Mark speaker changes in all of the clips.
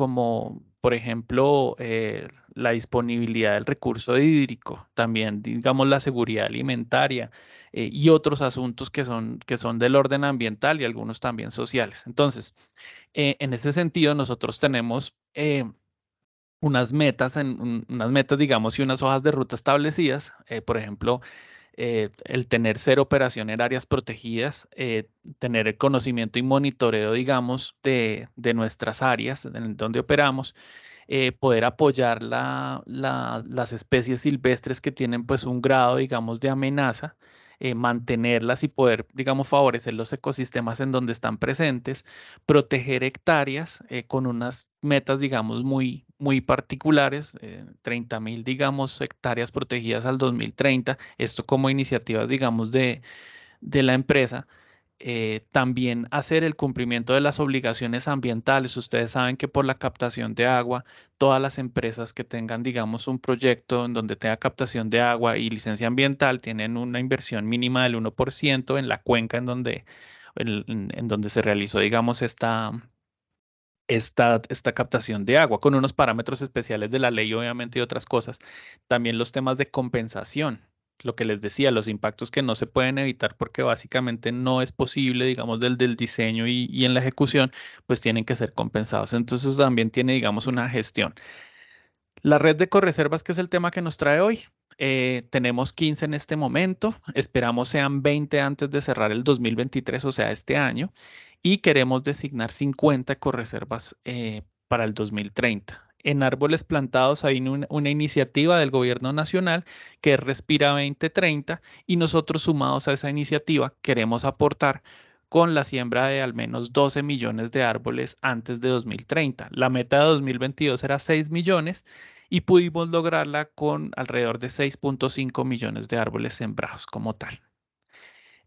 Speaker 1: como por ejemplo la disponibilidad del recurso hídrico, también digamos la seguridad alimentaria y otros asuntos que son del orden ambiental y algunos también sociales. Entonces, en ese sentido, nosotros tenemos unas metas, digamos, y unas hojas de ruta establecidas. Por ejemplo, el tener cero operación en áreas protegidas, tener el conocimiento y monitoreo, digamos, de nuestras áreas en donde operamos, poder apoyar las especies silvestres que tienen pues un grado, digamos, de amenaza, mantenerlas y poder, digamos, favorecer los ecosistemas en donde están presentes, proteger hectáreas con unas metas, digamos, muy particulares, 30.000, digamos, hectáreas protegidas al 2030, esto como iniciativas, digamos, de la empresa. También hacer el cumplimiento de las obligaciones ambientales. Ustedes saben que por la captación de agua, todas las empresas que tengan, digamos, un proyecto en donde tenga captación de agua y licencia ambiental tienen una inversión mínima del 1% en la cuenca en donde se realizó, digamos, esta captación de agua, con unos parámetros especiales de la ley, obviamente, y otras cosas. También los temas de compensación, lo que les decía, los impactos que no se pueden evitar porque básicamente no es posible, digamos, del diseño y en la ejecución, pues tienen que ser compensados. Entonces también tiene, digamos, una gestión. La red de correservas, que es el tema que nos trae hoy. Tenemos 15 en este momento, esperamos sean 20 antes de cerrar el 2023, o sea, este año, y queremos designar 50 correservas para el 2030. En árboles plantados hay una iniciativa del gobierno nacional que es Respira 2030 y nosotros sumados a esa iniciativa queremos aportar con la siembra de al menos 12 millones de árboles antes de 2030. La meta de 2022 era 6 millones y pudimos lograrla con alrededor de 6.5 millones de árboles sembrados como tal.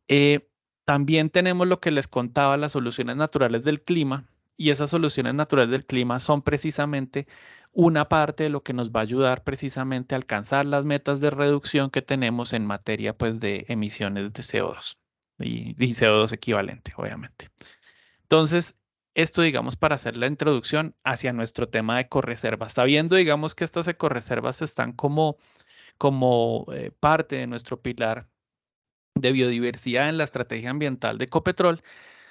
Speaker 1: Eh, También tenemos lo que les contaba, las soluciones naturales del clima, y esas soluciones naturales del clima son precisamente una parte de lo que nos va a ayudar precisamente a alcanzar las metas de reducción que tenemos en materia pues de emisiones de CO2 y CO2 equivalente, obviamente. Entonces, esto, digamos, para hacer la introducción hacia nuestro tema de ecoreservas. Sabiendo, digamos, que estas ecoreservas están como parte de nuestro pilar de biodiversidad en la estrategia ambiental de Ecopetrol,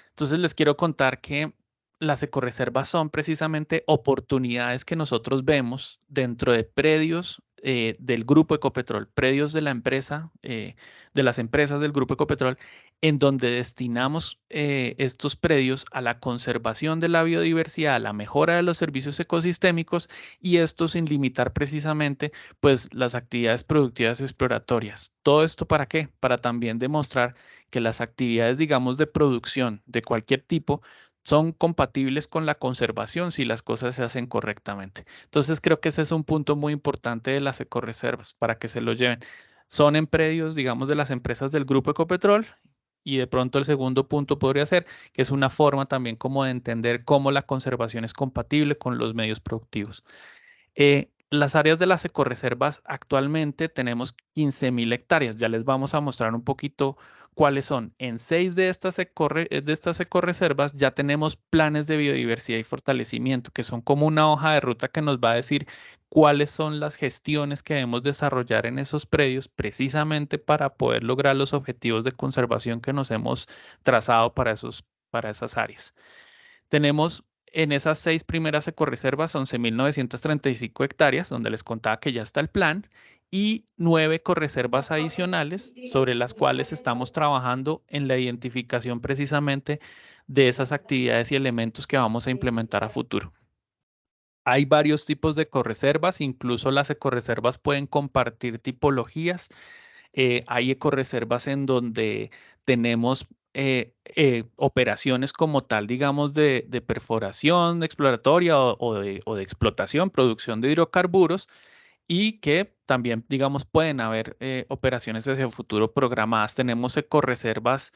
Speaker 1: entonces les quiero contar que las ecoreservas son precisamente oportunidades que nosotros vemos dentro de predios del Grupo Ecopetrol, predios de la empresa, de las empresas del Grupo Ecopetrol, en donde destinamos estos predios a la conservación de la biodiversidad, a la mejora de los servicios ecosistémicos y esto sin limitar precisamente pues las actividades productivas exploratorias. ¿Todo esto para qué? Para también demostrar que las actividades, digamos, de producción de cualquier tipo son compatibles con la conservación si las cosas se hacen correctamente. Entonces, creo que ese es un punto muy importante de las ecoreservas para que se lo lleven. Son en predios, digamos, de las empresas del Grupo Ecopetrol. Y de pronto el segundo punto podría ser que es una forma también como de entender cómo la conservación es compatible con los medios productivos. Las áreas de las ecoreservas actualmente tenemos 15.000 hectáreas. Ya les vamos a mostrar un poquito cuáles son. En 6 de estas ecoreservas ya tenemos planes de biodiversidad y fortalecimiento, que son como una hoja de ruta que nos va a decir cuáles son las gestiones que debemos desarrollar en esos predios precisamente para poder lograr los objetivos de conservación que nos hemos trazado para esas áreas. Tenemos en esas 6 primeras ecoreservas 11.935 hectáreas, donde les contaba que ya está el plan, y 9 ecoreservas adicionales sobre las cuales estamos trabajando en la identificación precisamente de esas actividades y elementos que vamos a implementar a futuro. Hay varios tipos de ecoreservas, incluso las ecoreservas pueden compartir tipologías. Hay ecoreservas en donde tenemos operaciones como tal, digamos, de perforación exploratoria o de explotación, producción de hidrocarburos y que también, digamos, pueden haber operaciones hacia el futuro programadas. Tenemos ecoreservas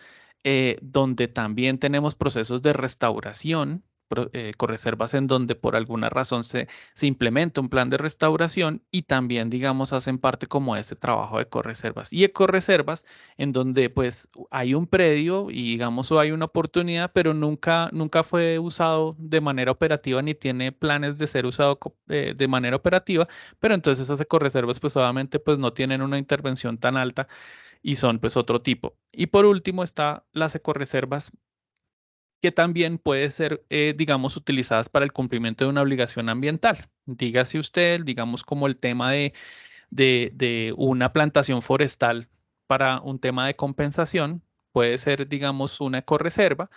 Speaker 1: donde también tenemos procesos de restauración ecoreservas en donde por alguna razón se implementa un plan de restauración y también, digamos, hacen parte como de ese trabajo de ecoreservas. Y ecoreservas en donde pues hay un predio y digamos o hay una oportunidad, pero nunca fue usado de manera operativa ni tiene planes de ser usado de manera operativa, pero entonces esas ecoreservas pues obviamente pues no tienen una intervención tan alta y son pues otro tipo. Y por último está las ecoreservas que también puede ser, digamos, utilizadas para el cumplimiento de una obligación ambiental. Dígase usted, digamos, como el tema de una plantación forestal para un tema de compensación, puede ser, digamos, una ecorreserva,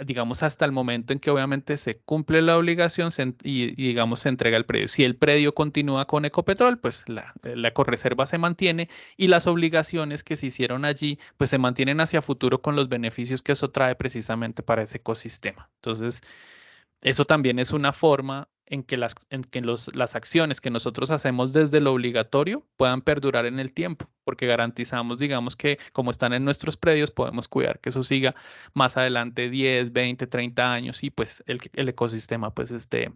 Speaker 1: digamos, hasta el momento en que obviamente se cumple la obligación y, digamos, se entrega el predio. Si el predio continúa con Ecopetrol, pues la ecorreserva se mantiene y las obligaciones que se hicieron allí, pues se mantienen hacia futuro con los beneficios que eso trae precisamente para ese ecosistema. Entonces, eso también es una forma en que las acciones que nosotros hacemos desde lo obligatorio puedan perdurar en el tiempo, porque garantizamos, digamos, que como están en nuestros predios, podemos cuidar que eso siga más adelante 10, 20, 30 años y pues el ecosistema pues esté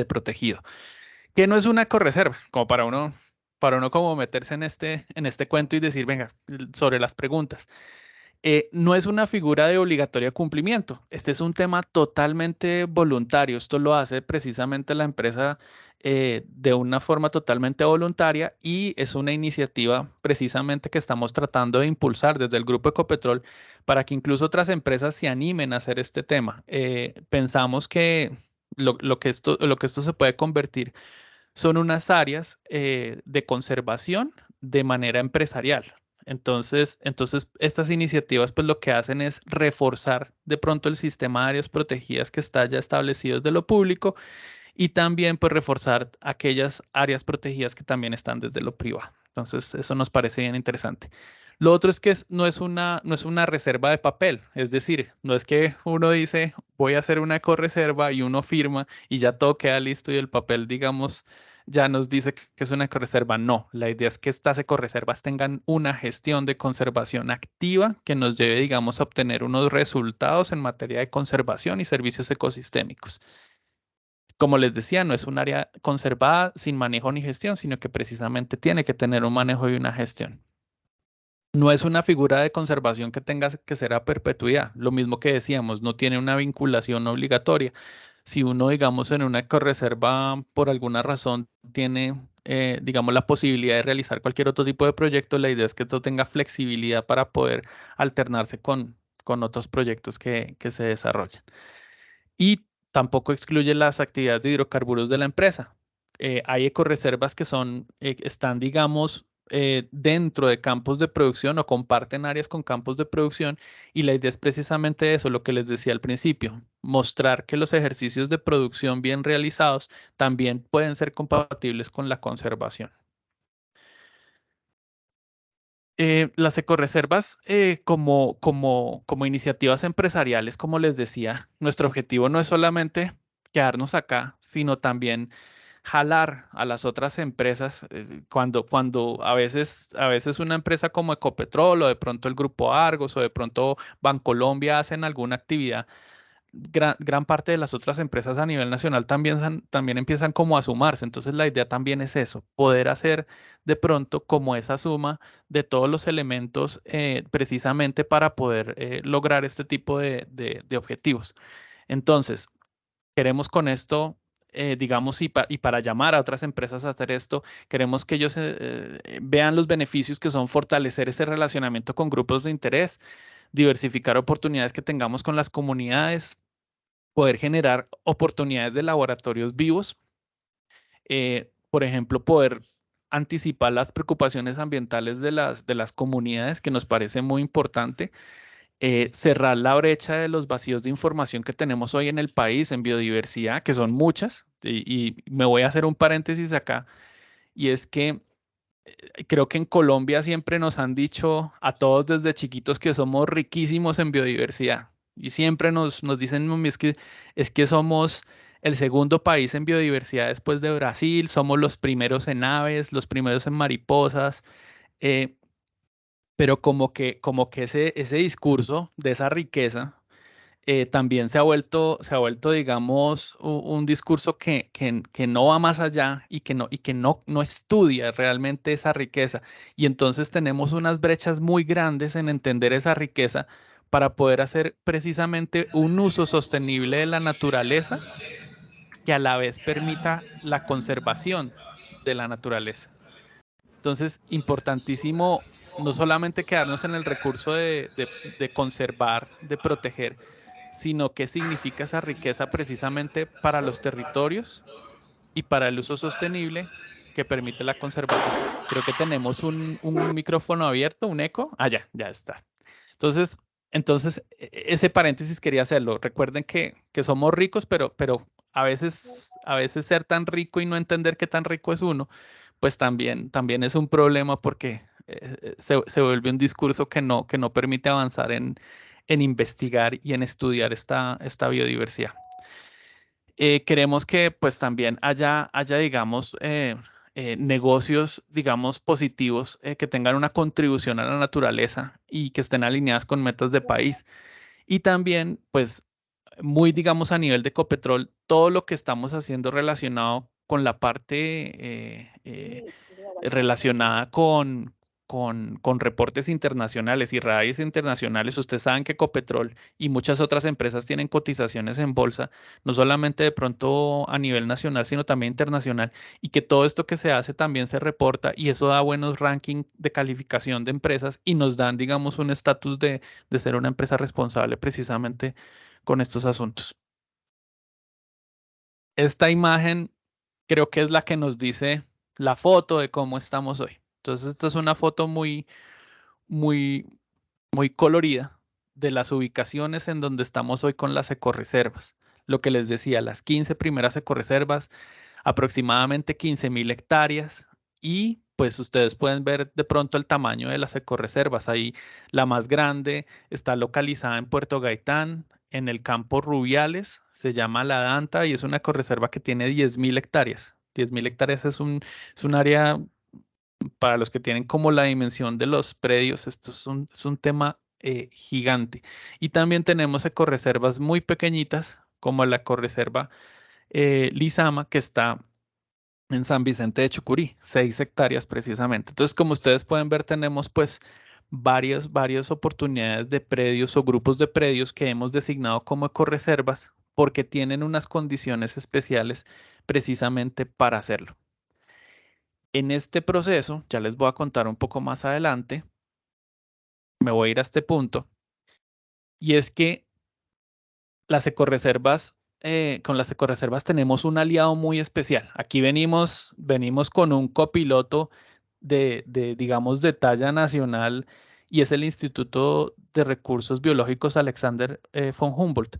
Speaker 1: protegido. Que no es una ecoreserva, como para uno como meterse en este cuento y decir, venga, sobre las preguntas. No es una figura de obligatorio cumplimiento. Este es un tema totalmente voluntario. Esto lo hace precisamente la empresa de una forma totalmente voluntaria y es una iniciativa precisamente que estamos tratando de impulsar desde el Grupo Ecopetrol para que incluso otras empresas se animen a hacer este tema. Pensamos que lo que esto se puede convertir son unas áreas de conservación de manera empresarial. Entonces, estas iniciativas pues lo que hacen es reforzar de pronto el sistema de áreas protegidas que está ya establecido desde lo público y también pues reforzar aquellas áreas protegidas que también están desde lo privado. Entonces, eso nos parece bien interesante. Lo otro es que no es una reserva de papel, es decir, no es que uno dice voy a hacer una ecorreserva y uno firma y ya todo queda listo y el papel, digamos, ya nos dice que es una ecorreserva. No, la idea es que estas ecorreservas tengan una gestión de conservación activa que nos lleve, digamos, a obtener unos resultados en materia de conservación y servicios ecosistémicos. Como les decía, no es un área conservada sin manejo ni gestión, sino que precisamente tiene que tener un manejo y una gestión. No es una figura de conservación que tenga que ser a perpetuidad. Lo mismo que decíamos, no tiene una vinculación obligatoria. Si uno, digamos, en una ecorreserva, por alguna razón, tiene, digamos, la posibilidad de realizar cualquier otro tipo de proyecto, la idea es que esto tenga flexibilidad para poder alternarse con otros proyectos que se desarrollen. Y tampoco excluye las actividades de hidrocarburos de la empresa. Hay ecoreservas que están, digamos, dentro de campos de producción o comparten áreas con campos de producción y la idea es precisamente eso, lo que les decía al principio, mostrar que los ejercicios de producción bien realizados también pueden ser compatibles con la conservación. Las ecoreservas, como iniciativas empresariales, como les decía, nuestro objetivo no es solamente quedarnos acá, sino también jalar a las otras empresas. Cuando a veces una empresa como Ecopetrol o de pronto el Grupo Argos o de pronto Bancolombia hacen alguna actividad, gran parte de las otras empresas a nivel nacional también empiezan como a sumarse. Entonces la idea también es eso, poder hacer de pronto como esa suma de todos los elementos precisamente para poder lograr este tipo de objetivos. Entonces, queremos con esto, digamos, y para llamar a otras empresas a hacer esto, queremos que ellos vean los beneficios que son fortalecer ese relacionamiento con grupos de interés, diversificar oportunidades que tengamos con las comunidades, poder generar oportunidades de laboratorios vivos, por ejemplo, poder anticipar las preocupaciones ambientales de las comunidades, que nos parece muy importante, cerrar la brecha de los vacíos de información que tenemos hoy en el país en biodiversidad, que son muchas, y me voy a hacer un paréntesis acá, y es que creo que en Colombia siempre nos han dicho a todos desde chiquitos que somos riquísimos en biodiversidad. Y siempre nos dicen, "Mami, es que somos el segundo país en biodiversidad después de Brasil, somos los primeros en aves, los primeros en mariposas, eh, pero como que ese discurso de esa riqueza también se ha vuelto, digamos, un discurso que no va más allá y que no estudia realmente esa riqueza. Y entonces tenemos unas brechas muy grandes en entender esa riqueza para poder hacer precisamente un uso sostenible de la naturaleza que a la vez permita la conservación de la naturaleza. Entonces, importantísimo no solamente quedarnos en el recurso de conservar, de proteger, sino qué significa esa riqueza precisamente para los territorios y para el uso sostenible que permite la conservación. Creo que tenemos un micrófono abierto, un eco. Ah, ya está. Entonces, ese paréntesis quería hacerlo. Recuerden que somos ricos, pero a veces ser tan rico y no entender qué tan rico es uno, pues también es un problema porque se vuelve un discurso que no permite avanzar en investigar y en estudiar esta biodiversidad. Queremos que pues también haya digamos, negocios, digamos, positivos que tengan una contribución a la naturaleza y que estén alineadas con metas de país. Y también, pues, muy, digamos, a nivel de Ecopetrol, todo lo que estamos haciendo relacionado con la parte relacionada con reportes internacionales y radios internacionales. Ustedes saben que Ecopetrol y muchas otras empresas tienen cotizaciones en bolsa, no solamente de pronto a nivel nacional, sino también internacional, y que todo esto que se hace también se reporta y eso da buenos rankings de calificación de empresas y nos dan, digamos, un estatus de ser una empresa responsable precisamente con estos asuntos. Esta imagen creo que es la que nos dice la foto de cómo estamos hoy. Entonces, esta es una foto muy, muy colorida de las ubicaciones en donde estamos hoy con las ecorreservas. Lo que les decía, las 15 primeras ecorreservas, aproximadamente 15.000 hectáreas y pues ustedes pueden ver de pronto el tamaño de las ecorreservas. Ahí la más grande está localizada en Puerto Gaitán, en el campo Rubiales, se llama La Danta y es una ecorreserva que tiene 10.000 hectáreas. 10.000 hectáreas es un área para los que tienen como la dimensión de los predios, esto es un tema gigante. Y también tenemos ecorreservas muy pequeñitas, como la ecorreserva Lizama, que está en San Vicente de Chucurí, 6 hectáreas precisamente. Entonces, como ustedes pueden ver, tenemos pues varias oportunidades de predios o grupos de predios que hemos designado como ecorreservas porque tienen unas condiciones especiales precisamente para hacerlo. En este proceso, ya les voy a contar un poco más adelante, me voy a ir a este punto, y es que las ecorreservas, con las ecorreservas tenemos un aliado muy especial. Aquí venimos con un copiloto digamos, de talla nacional, y es el Instituto de Recursos Biológicos Alexander von Humboldt.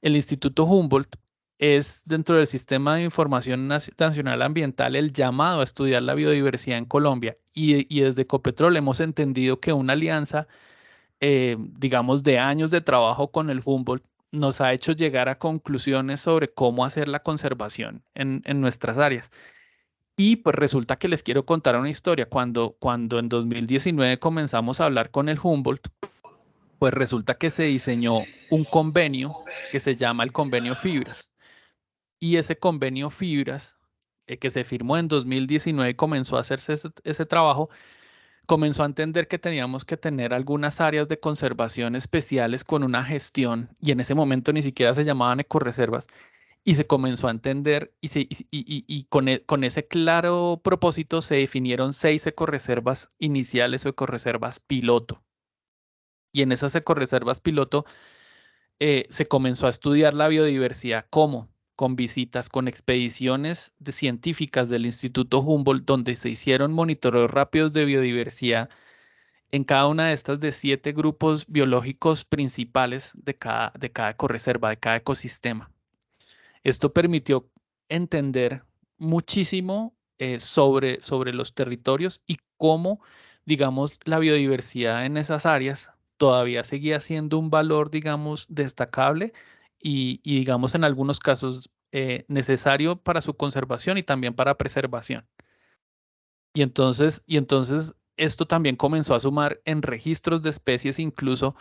Speaker 1: El Instituto Humboldt es dentro del Sistema de Información Nacional Ambiental el llamado a estudiar la biodiversidad en Colombia y desde Ecopetrol hemos entendido que una alianza, digamos, de años de trabajo con el Humboldt nos ha hecho llegar a conclusiones sobre cómo hacer la conservación en nuestras áreas. Y pues resulta que les quiero contar una historia. Cuando en 2019 comenzamos a hablar con el Humboldt, pues resulta que se diseñó un convenio que se llama el Convenio Fibras. Y ese convenio Fibras, que se firmó en 2019 y comenzó a hacerse ese trabajo, comenzó a entender que teníamos que tener algunas áreas de conservación especiales con una gestión, y en ese momento ni siquiera se llamaban ecorreservas, y se comenzó a entender y con ese claro propósito se definieron 6 ecorreservas iniciales o ecorreservas piloto. Y en esas ecorreservas piloto se comenzó a estudiar la biodiversidad. ¿Cómo? Con visitas, con expediciones científicas del Instituto Humboldt, donde se hicieron monitoreos rápidos de biodiversidad en cada una de estas de 7 grupos biológicos principales de cada ecorreserva, de cada ecosistema. Esto permitió entender muchísimo sobre los territorios y cómo, digamos, la biodiversidad en esas áreas todavía seguía siendo un valor, digamos, destacable y digamos, en algunos casos necesario para su conservación y también para preservación. Y entonces esto también comenzó a sumar en registros de especies incluso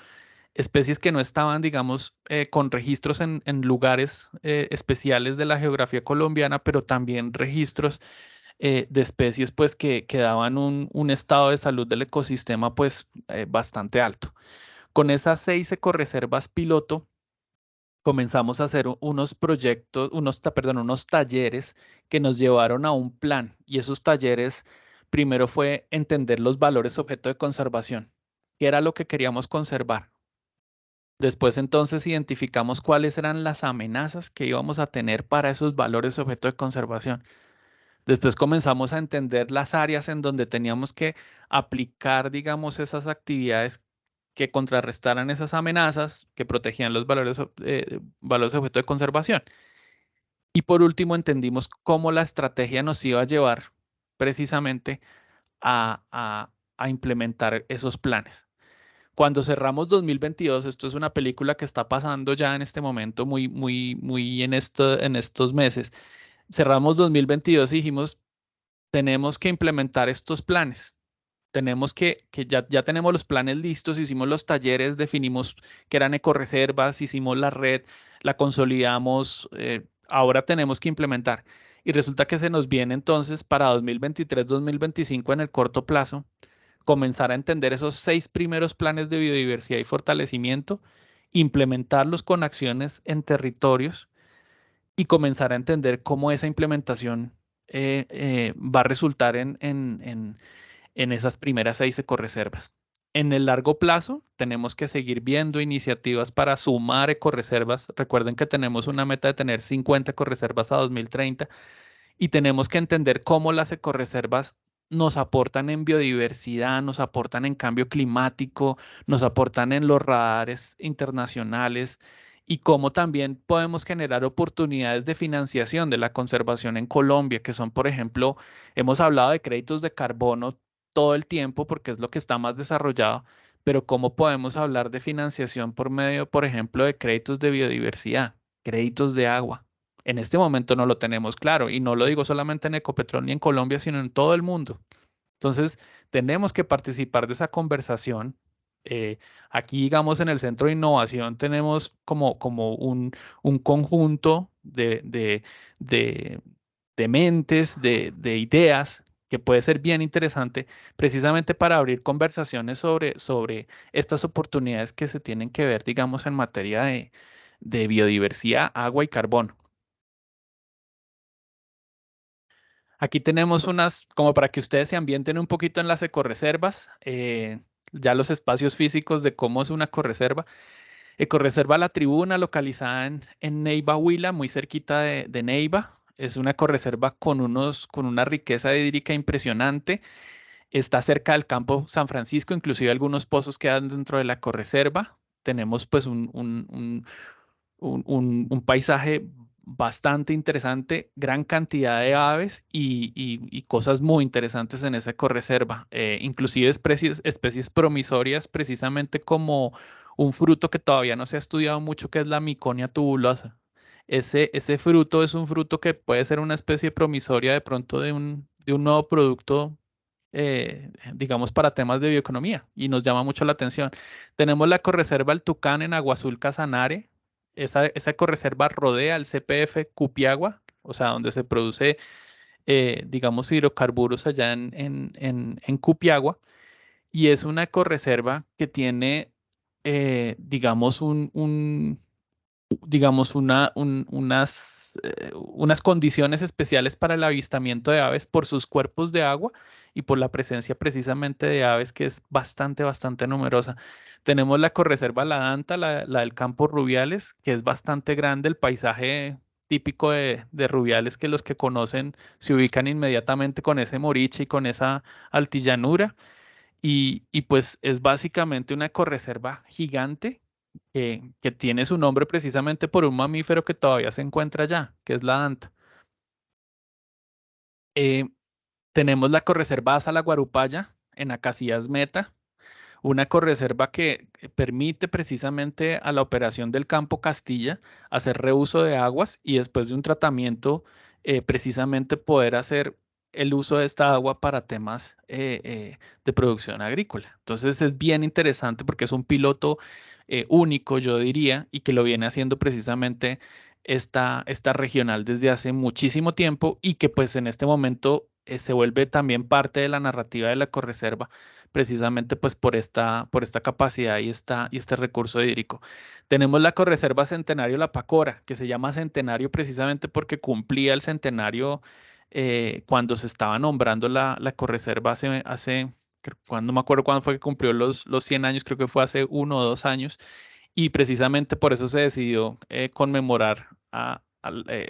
Speaker 1: especies que no estaban, digamos, con registros en lugares especiales de la geografía colombiana, pero también registros de especies pues que daban un estado de salud del ecosistema pues bastante alto. Con esas 6 ecoreservas piloto comenzamos a hacer unos proyectos, unos talleres que nos llevaron a un plan, y esos talleres primero fue entender los valores objeto de conservación, qué era lo que queríamos conservar. Después entonces identificamos cuáles eran las amenazas que íbamos a tener para esos valores objeto de conservación. Después comenzamos a entender las áreas en donde teníamos que aplicar, digamos, esas actividades que contrarrestaran esas amenazas, que protegían los valores, valores objeto de conservación. Y por último, entendimos cómo la estrategia nos iba a llevar precisamente a implementar esos planes. Cuando cerramos 2022, esto es una película que está pasando ya en este momento, muy en estos meses. Cerramos 2022 y dijimos, tenemos que implementar estos planes. Tenemos que ya tenemos los planes listos, hicimos los talleres, definimos que eran ecoreservas, hicimos la red, la consolidamos, ahora tenemos que implementar. Y resulta que se nos viene entonces para 2023-2025 en el corto plazo, comenzar a entender esos 6 primeros planes de biodiversidad y fortalecimiento, implementarlos con acciones en territorios y comenzar a entender cómo esa implementación va a resultar en esas primeras 6 ecoreservas. En el largo plazo, tenemos que seguir viendo iniciativas para sumar ecoreservas. Recuerden que tenemos una meta de tener 50 ecoreservas a 2030 y tenemos que entender cómo las ecoreservas nos aportan en biodiversidad, nos aportan en cambio climático, nos aportan en los radares internacionales y cómo también podemos generar oportunidades de financiación de la conservación en Colombia, que son, por ejemplo, hemos hablado de créditos de carbono todo el tiempo porque es lo que está más desarrollado, pero cómo podemos hablar de financiación por medio, por ejemplo, de créditos de biodiversidad, créditos de agua. En este momento no lo tenemos claro y no lo digo solamente en Ecopetrol ni en Colombia, sino en todo el mundo. Entonces, tenemos que participar de esa conversación. Aquí, digamos, en el Centro de Innovación tenemos como un conjunto de, de mentes, de ideas que puede ser bien interesante precisamente para abrir conversaciones sobre estas oportunidades que se tienen que ver, digamos, en materia de biodiversidad, agua y carbono. Aquí tenemos unas, como para que ustedes se ambienten un poquito en las ecoreservas, ya los espacios físicos de cómo es una ecoreserva. Ecoreserva La Tribuna, localizada en Neiva, Huila, muy cerquita de Neiva. Es una ecoreserva con una riqueza hídrica impresionante. Está cerca del campo San Francisco, inclusive algunos pozos quedan dentro de la ecoreserva. Tenemos pues un paisaje bastante interesante, gran cantidad de aves y cosas muy interesantes en esa ecorreserva, inclusive especies promisorias, precisamente como un fruto que todavía no se ha estudiado mucho, que es la Miconia tubulosa. Ese fruto es un fruto que puede ser una especie promisoria de pronto de un nuevo producto, digamos, para temas de bioeconomía y nos llama mucho la atención. Tenemos la ecorreserva El Tucán en Agua Azul Casanare. Esa ecorreserva rodea el CPF Cupiagua, o sea, donde se produce, digamos, hidrocarburos allá en Cupiagua, y es una ecorreserva que tiene, digamos, digamos, unas condiciones especiales para el avistamiento de aves por sus cuerpos de agua y por la presencia precisamente de aves que es bastante numerosa. Tenemos la ecorreserva La Danta, la del Campo Rubiales, que es bastante grande, el paisaje típico de Rubiales que los que conocen se ubican inmediatamente con ese moriche y con esa altillanura. Y pues es básicamente una ecorreserva gigante que tiene su nombre precisamente por un mamífero que todavía se encuentra allá, que es la anta. Eh, Tenemos la ecorreserva Asa La Guarupaya en Acacías Meta, una ecorreserva que permite precisamente a la operación del Campo Castilla hacer reuso de aguas y después de un tratamiento, precisamente poder hacer el uso de esta agua para temas de producción agrícola. Entonces es bien interesante porque es un piloto único, yo diría, y que lo viene haciendo precisamente esta regional desde hace muchísimo tiempo y que pues en este momento se vuelve también parte de la narrativa de la Ecoreserva, precisamente pues por esta capacidad y este recurso hídrico. Tenemos la Ecoreserva Centenario La Pacora, que se llama Centenario precisamente porque cumplía el centenario cuando se estaba nombrando la Ecoreserva cuando no me acuerdo cuándo fue que cumplió los 100 años, creo que fue hace 1 o 2 años, y precisamente por eso se decidió conmemorar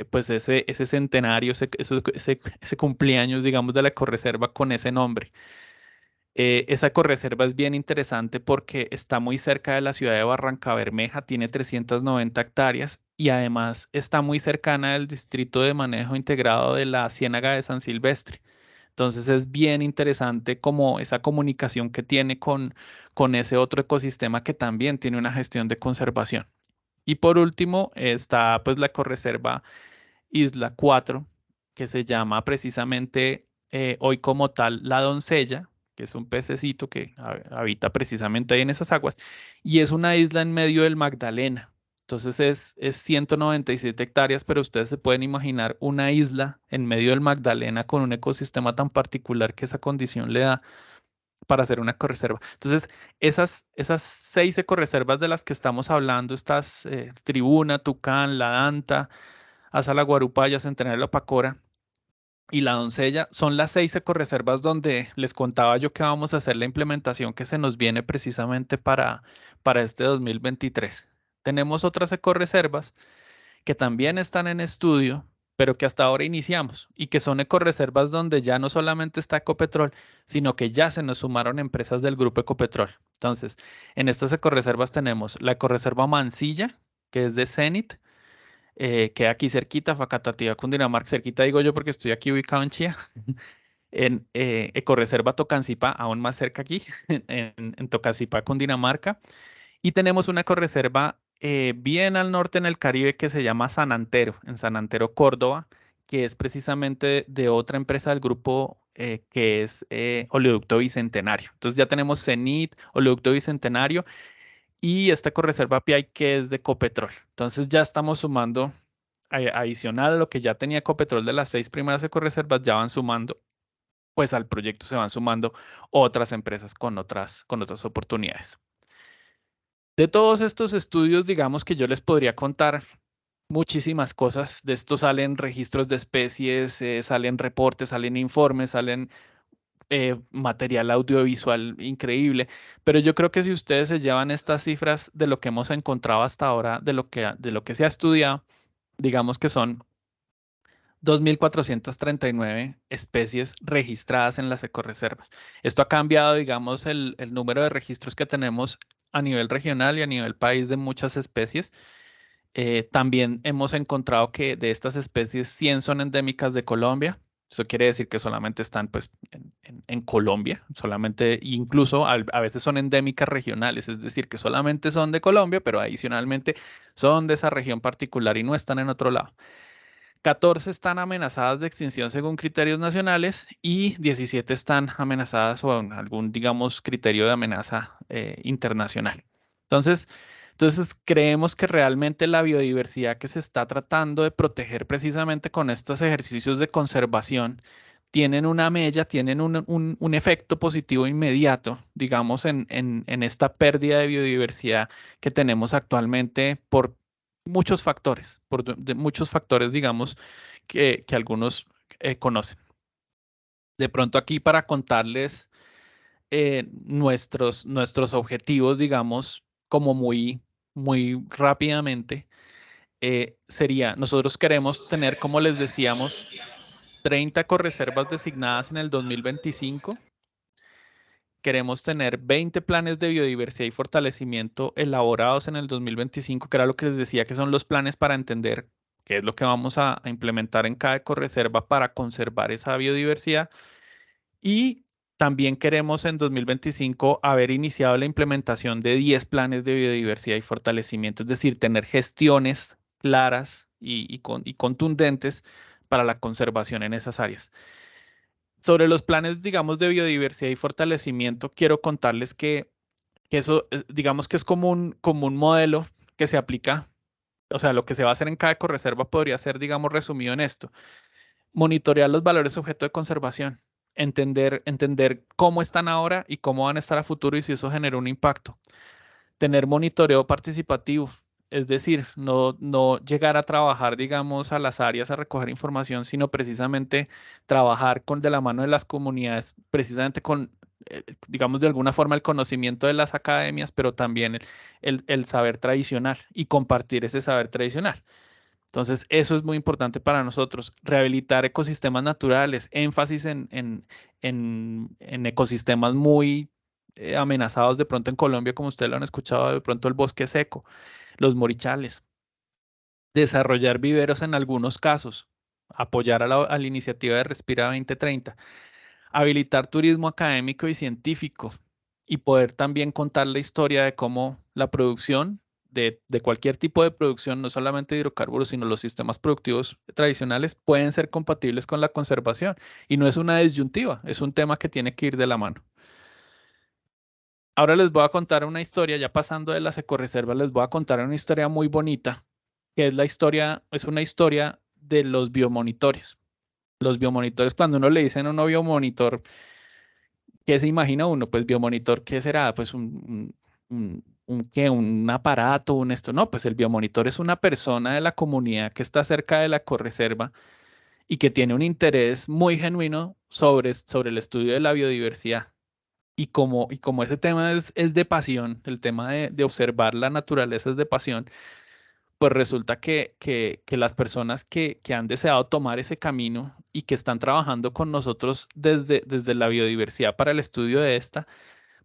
Speaker 1: pues ese centenario, ese cumpleaños, digamos, de la Ecoreserva con ese nombre. Esa ecorreserva es bien interesante porque está muy cerca de la ciudad de Barrancabermeja, tiene 390 hectáreas y además está muy cercana del distrito de manejo integrado de la Ciénaga de San Silvestre. Entonces es bien interesante como esa comunicación que tiene con ese otro ecosistema que también tiene una gestión de conservación. Y por último está pues la ecorreserva Isla 4, que se llama precisamente hoy como tal La Doncella, que es un pececito que habita precisamente ahí en esas aguas, y es una isla en medio del Magdalena. Entonces es 197 hectáreas, pero ustedes se pueden imaginar una isla en medio del Magdalena con un ecosistema tan particular que esa condición le da para hacer una ecorreserva. Entonces, esas 6 ecorreservas de las que estamos hablando, estas Tribuna, Tucán, La Danta, Asa la Guarupaya, Centenario de la Pacora y La Doncella, son las 6 ecorreservas donde les contaba yo que vamos a hacer la implementación que se nos viene precisamente para este 2023. Tenemos otras ecorreservas que también están en estudio, pero que hasta ahora iniciamos y que son ecorreservas donde ya no solamente está Ecopetrol, sino que ya se nos sumaron empresas del grupo Ecopetrol. Entonces, en estas ecorreservas tenemos la ecorreserva Mansilla, que es de Zenit, queda aquí cerquita, Facatativá, Cundinamarca, cerquita digo yo porque estoy aquí ubicado en Chía. En Ecoreserva Tocancipá, aún más cerca aquí, en Tocancipá, Cundinamarca. Y tenemos una ecorreserva bien al norte en el Caribe que se llama San Antero, en San Antero, Córdoba, que es precisamente de otra empresa del grupo que es Oleoducto Bicentenario. Entonces ya tenemos CENIT, Oleoducto Bicentenario y esta ecorreserva PI que es de Copetrol. Entonces ya estamos sumando, adicional a lo que ya tenía Ecopetrol de las 6 primeras ecorreservas, ya van sumando, pues al proyecto se van sumando otras empresas con otras oportunidades. De todos estos estudios, digamos que yo les podría contar muchísimas cosas. De esto salen registros de especies, salen reportes, salen informes, salen material audiovisual increíble. Pero yo creo que si ustedes se llevan estas cifras de lo que hemos encontrado hasta ahora, de lo que se ha estudiado, digamos que son 2.439 especies registradas en las ecorreservas. Esto ha cambiado, digamos, el número de registros que tenemos a nivel regional y a nivel país de muchas especies. También hemos encontrado que de estas especies 100 son endémicas de Colombia. Eso quiere decir que solamente están pues, en Colombia, solamente, incluso a veces son endémicas regionales, es decir, que solamente son de Colombia, pero adicionalmente son de esa región particular y no están en otro lado. 14 están amenazadas de extinción según criterios nacionales y 17 están amenazadas o en algún, digamos, criterio de amenaza internacional. Entonces, creemos que realmente la biodiversidad que se está tratando de proteger precisamente con estos ejercicios de conservación tienen una mella, tienen un efecto positivo inmediato, digamos, en esta pérdida de biodiversidad que tenemos actualmente por muchos factores, de muchos factores, digamos, que algunos conocen. De pronto aquí para contarles nuestros objetivos, digamos, como muy rápidamente, sería, nosotros queremos tener, como les decíamos, 30 ecorreservas designadas en el 2025. Queremos tener 20 planes de biodiversidad y fortalecimiento elaborados en el 2025, que era lo que les decía, que son los planes para entender qué es lo que vamos a implementar en cada ecorreserva para conservar esa biodiversidad. Y también queremos en 2025 haber iniciado la implementación de 10 planes de biodiversidad y fortalecimiento, es decir, tener gestiones claras y contundentes para la conservación en esas áreas. Sobre los planes, digamos, de biodiversidad y fortalecimiento, quiero contarles que eso, digamos que es como un modelo que se aplica, o sea, lo que se va a hacer en cada ecorreserva podría ser, digamos, resumido en esto: monitorear los valores objeto de conservación, entender cómo están ahora y cómo van a estar a futuro y si eso genera un impacto. Tener monitoreo participativo, es decir, no llegar a trabajar, digamos, a las áreas a recoger información, sino precisamente trabajar de la mano de las comunidades, precisamente con, digamos, de alguna forma el conocimiento de las academias, pero también el saber tradicional y compartir ese saber tradicional. Entonces, eso es muy importante para nosotros: rehabilitar ecosistemas naturales, énfasis en ecosistemas muy amenazados de pronto en Colombia, como ustedes lo han escuchado, de pronto el bosque seco, los morichales, desarrollar viveros en algunos casos, apoyar a la iniciativa de Respira 2030, habilitar turismo académico y científico y poder también contar la historia de cómo la producción de cualquier tipo de producción, no solamente hidrocarburos, sino los sistemas productivos tradicionales, pueden ser compatibles con la conservación. Y no es una disyuntiva, es un tema que tiene que ir de la mano. Ahora les voy a contar una historia, ya pasando de las ecorreservas, les voy a contar una historia muy bonita, que es una historia de los biomonitores. Los biomonitores, cuando uno le dicen a uno biomonitor, ¿qué se imagina uno? Pues biomonitor, ¿qué será? Pues ¿qué? Un aparato, un esto. No, pues el biomonitor es una persona de la comunidad que está cerca de la ecorreserva y que tiene un interés muy genuino sobre el estudio de la biodiversidad. Y como ese tema es de pasión, el tema de observar la naturaleza es de pasión, pues resulta que las personas que han deseado tomar ese camino y que están trabajando con nosotros desde la biodiversidad para el estudio de esta,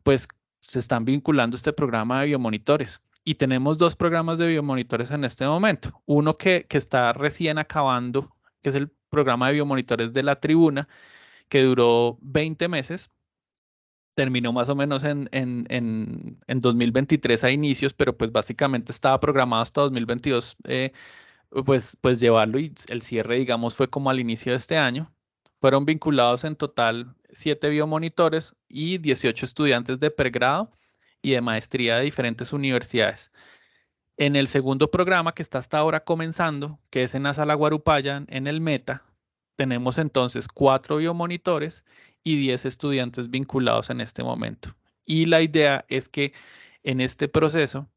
Speaker 1: pues se están vinculando a este programa de biomonitores. Y tenemos dos programas de biomonitores en este momento. Uno que está recién acabando, que es el programa de biomonitores de la Tribuna, que duró 20 meses. Terminó más o menos en 2023 a inicios, pero pues básicamente estaba programado hasta 2022, pues llevarlo, y el cierre, digamos, fue como al inicio de este año. Fueron vinculados en total 7 biomonitores y 18 estudiantes de pregrado y de maestría de diferentes universidades. En el segundo programa, que está hasta ahora comenzando, que es en Azala Guarupaya, en el Meta, tenemos entonces 4 biomonitores y 10 estudiantes vinculados en este momento. Y la idea es que en este proceso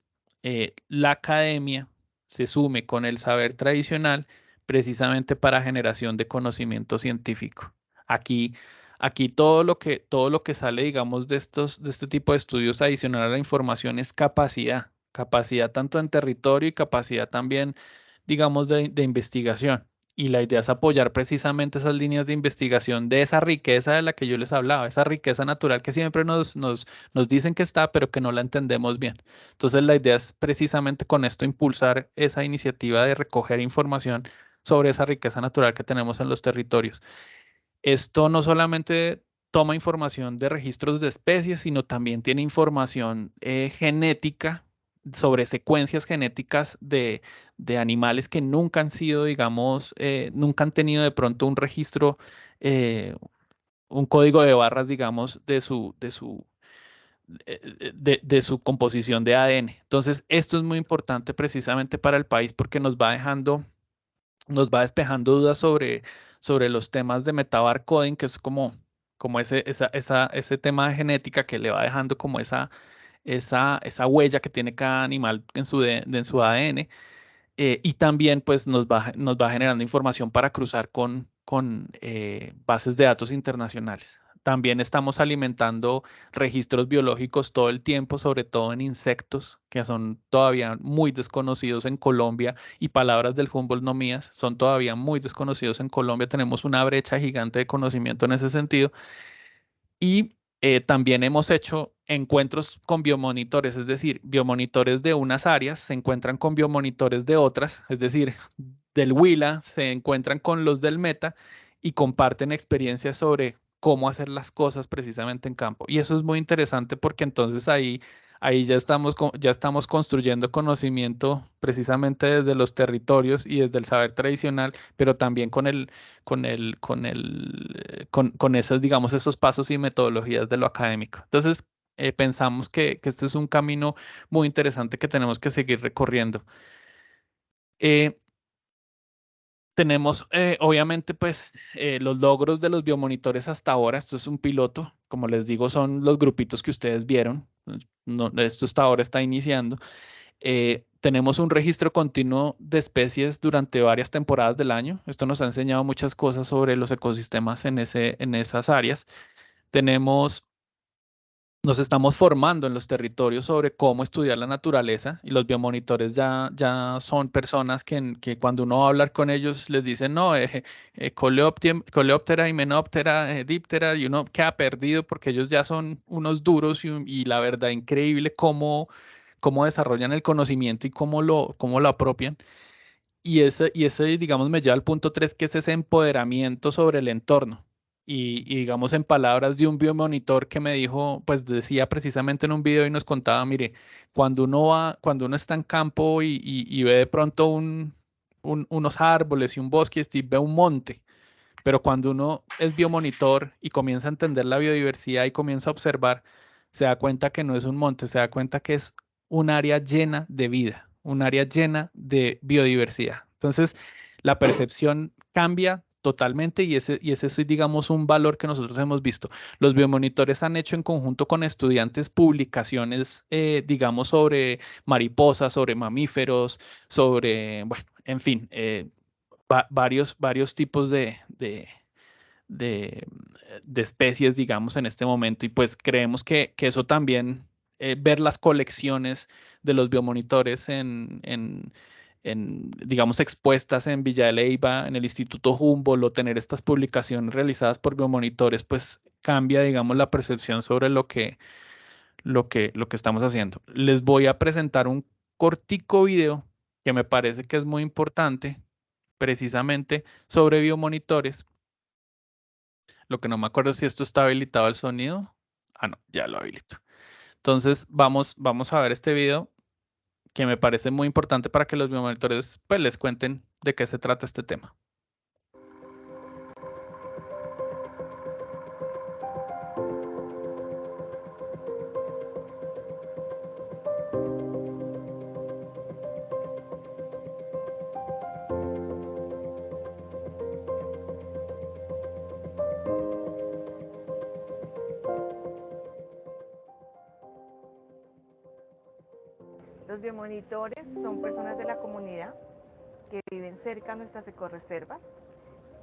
Speaker 1: la academia se sume con el saber tradicional, precisamente para generación de conocimiento científico. Aquí, aquí todo lo que sale, digamos, de este tipo de estudios adicional a la información es capacidad tanto en territorio y capacidad también, digamos, de investigación. Y la idea es apoyar precisamente esas líneas de investigación de esa riqueza de la que yo les hablaba, esa riqueza natural que siempre nos dicen que está, pero que no la entendemos bien. Entonces, la idea es precisamente con esto impulsar esa iniciativa de recoger información sobre esa riqueza natural que tenemos en los territorios. Esto no solamente toma información de registros de especies, sino también tiene información genética sobre secuencias genéticas de animales que nunca han sido, digamos, nunca han tenido de pronto un registro, eh, un código de barras, digamos, de su composición de ADN. Entonces, esto es muy importante precisamente para el país porque nos va despejando dudas sobre los temas de metabarcoding, que es como ese tema de genética que le va dejando como esa huella que tiene cada animal en su ADN. Y también pues nos va generando información para cruzar con bases de datos internacionales. También estamos alimentando registros biológicos todo el tiempo, sobre todo en insectos, que son todavía muy desconocidos en Colombia, y palabras del Humboldt no mías, son todavía muy desconocidos en Colombia. Tenemos una brecha gigante de conocimiento en ese sentido. Y también hemos hecho encuentros con biomonitores, es decir, biomonitores de unas áreas se encuentran con biomonitores de otras, es decir, del Huila se encuentran con los del Meta y comparten experiencias sobre cómo hacer las cosas precisamente en campo. Y eso es muy interesante porque entonces ahí ahí ya estamos construyendo conocimiento precisamente desde los territorios y desde el saber tradicional, pero también con esos, digamos, esos pasos y metodologías de lo académico. Entonces, pensamos que este es un camino muy interesante que tenemos que seguir recorriendo. Eh, Tenemos, obviamente, pues los logros de los biomonitores hasta ahora. Esto es un piloto, como les digo, son los grupitos que ustedes vieron. No, esto hasta ahora está iniciando. Tenemos un registro continuo de especies durante varias temporadas del año. Esto nos ha enseñado muchas cosas sobre los ecosistemas en esas áreas. Tenemos Nos estamos formando en los territorios sobre cómo estudiar la naturaleza y los biomonitores ya son personas que cuando uno va a hablar con ellos les dicen, no, Coleoptera, Hymenoptera, Diptera, y uno queda perdido porque ellos ya son unos duros y la verdad increíble cómo desarrollan el conocimiento y cómo lo apropian. Y ese, digamos, me lleva al punto 3, que es ese empoderamiento sobre el entorno. Y digamos, en palabras de un biomonitor que me dijo, pues decía precisamente en un video y nos contaba, mire, cuando uno está en campo y ve de pronto unos árboles y un bosque y ve un monte, pero cuando uno es biomonitor y comienza a entender la biodiversidad y comienza a observar, se da cuenta que no es un monte, se da cuenta que es un área llena de vida, un área llena de biodiversidad. Entonces, la percepción cambia totalmente y ese es, digamos, un valor que nosotros hemos visto. Los biomonitores han hecho en conjunto con estudiantes publicaciones, digamos, sobre mariposas, sobre mamíferos, sobre, bueno, en fin, varios tipos de, de especies, digamos, en este momento. Y pues creemos que eso también, ver las colecciones de los biomonitores digamos, expuestas en Villa de Leyva, en el Instituto Humboldt, o tener estas publicaciones realizadas por biomonitores, pues cambia, digamos, la percepción sobre lo que estamos haciendo. Les voy a presentar un cortico video que me parece que es muy importante, precisamente sobre biomonitores. Lo que no me acuerdo es si esto está habilitado el sonido. Ah, no, ya lo habilito. Entonces, vamos a ver este video que me parece muy importante para que los biomonitores pues les cuenten de qué se trata este tema.
Speaker 2: Los biomonitores son personas de la comunidad que viven cerca de nuestras ecorreservas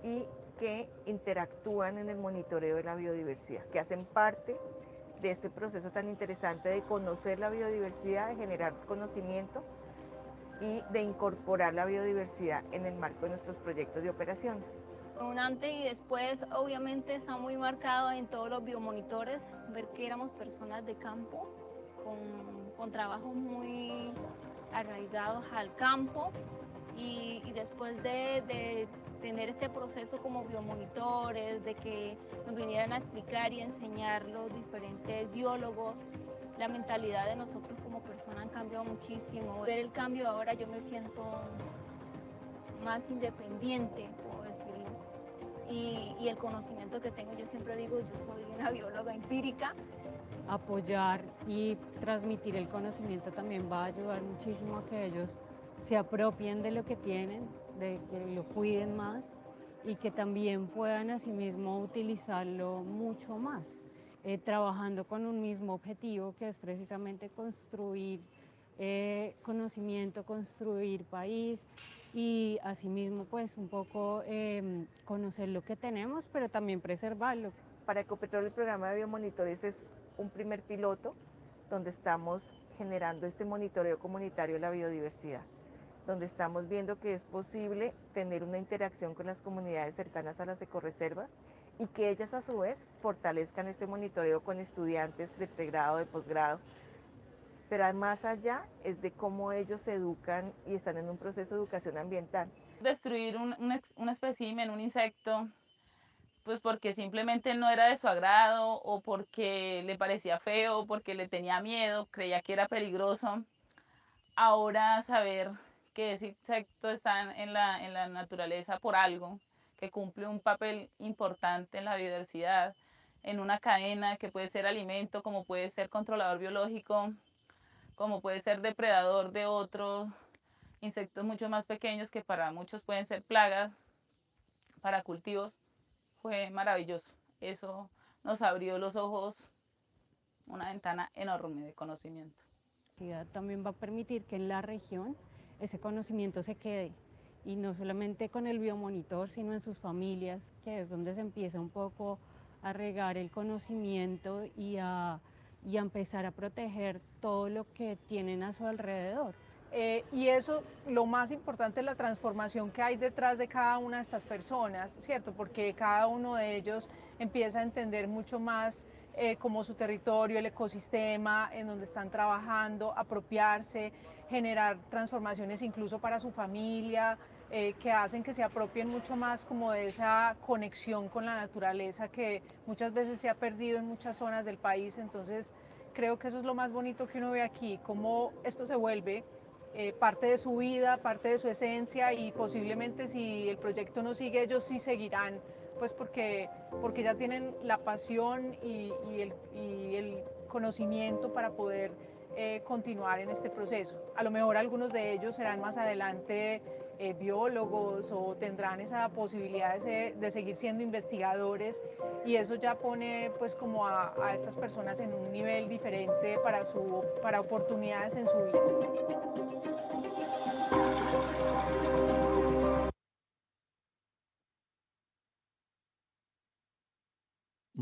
Speaker 2: y que interactúan en el monitoreo de la biodiversidad, que hacen parte de este proceso tan interesante de conocer la biodiversidad, de generar conocimiento y de incorporar la biodiversidad en el marco de nuestros proyectos de operaciones.
Speaker 3: Un antes y después obviamente está muy marcado en todos los biomonitores, ver que éramos personas de campo, con trabajos muy arraigados al campo y después de tener este proceso como biomonitores, de que nos vinieran a explicar y enseñar los diferentes biólogos, la mentalidad de nosotros como personas ha cambiado muchísimo. Ver el cambio ahora, yo me siento más independiente, puedo decirlo. Y el conocimiento que tengo, yo siempre digo, yo soy una bióloga empírica.
Speaker 4: Apoyar y transmitir el conocimiento también va a ayudar muchísimo a que ellos se apropien de lo que tienen, de que lo cuiden más y que también puedan asimismo utilizarlo mucho más, trabajando con un mismo objetivo, que es precisamente construir conocimiento, construir país y asimismo pues un poco conocer lo que tenemos, pero también preservarlo.
Speaker 2: Para Ecopetrol el programa de biomonitores es un primer piloto donde estamos generando este monitoreo comunitario de la biodiversidad, donde estamos viendo que es posible tener una interacción con las comunidades cercanas a las ecorreservas y que ellas a su vez fortalezcan este monitoreo con estudiantes de pregrado, de posgrado, pero más allá es de cómo ellos se educan y están en un proceso de educación ambiental.
Speaker 5: Destruir un espécimen, un insecto, pues porque simplemente no era de su agrado o porque le parecía feo, porque le tenía miedo, creía que era peligroso. Ahora saber que ese insecto está en la naturaleza por algo, que cumple un papel importante en la biodiversidad, en una cadena que puede ser alimento, como puede ser controlador biológico, como puede ser depredador de otros insectos mucho más pequeños que para muchos pueden ser plagas, para cultivos, fue maravilloso. Eso nos abrió los ojos, una ventana enorme de conocimiento.
Speaker 4: También va a permitir que en la región ese conocimiento se quede, y no solamente con el biomonitor, sino en sus familias, que es donde se empieza un poco a regar el conocimiento y a empezar a proteger todo lo que tienen a su alrededor.
Speaker 6: Y eso, lo más importante es la transformación que hay detrás de cada una de estas personas, ¿cierto? Porque cada uno de ellos empieza a entender mucho más como su territorio, el ecosistema en donde están trabajando, apropiarse, generar transformaciones incluso para su familia, que hacen que se apropien mucho más como de esa conexión con la naturaleza que muchas veces se ha perdido en muchas zonas del país. Entonces creo que eso es lo más bonito que uno ve aquí, cómo esto se vuelve parte de su vida, parte de su esencia, y posiblemente si el proyecto no sigue, ellos sí seguirán, pues porque ya tienen la pasión y el conocimiento para poder continuar en este proceso. A lo mejor algunos de ellos serán más adelante biólogos o tendrán esa posibilidad de seguir siendo investigadores, y eso ya pone pues como a estas personas en un nivel diferente para oportunidades en su vida.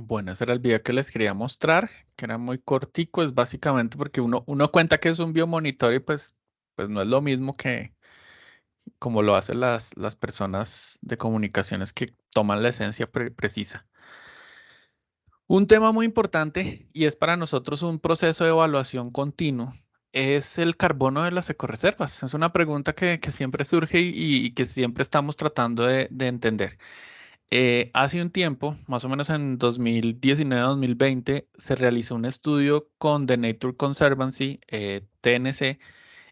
Speaker 1: Bueno, ese era el video que les quería mostrar, que era muy cortico, es básicamente porque uno cuenta que es un biomonitor y pues no es lo mismo que como lo hacen las personas de comunicaciones que toman la esencia precisa. Un tema muy importante, y es para nosotros un proceso de evaluación continuo, es el carbono de las ecorreservas. Es una pregunta que siempre surge y que siempre estamos tratando de entender. Hace un tiempo, más o menos en 2019-2020, se realizó un estudio con The Nature Conservancy, TNC,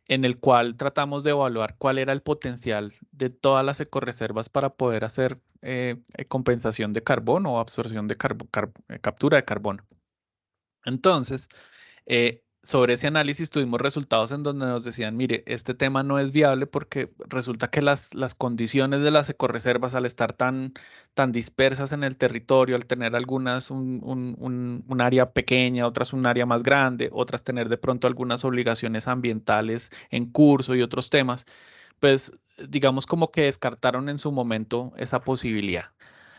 Speaker 1: en el cual tratamos de evaluar cuál era el potencial de todas las ecorreservas para poder hacer compensación de carbono o absorción de captura de carbono. Entonces, sobre ese análisis tuvimos resultados en donde nos decían, mire, este tema no es viable porque resulta que las condiciones de las ecorreservas, al estar tan dispersas en el territorio, al tener algunas un área pequeña, otras un área más grande, otras tener de pronto algunas obligaciones ambientales en curso y otros temas, pues digamos como que descartaron en su momento esa posibilidad.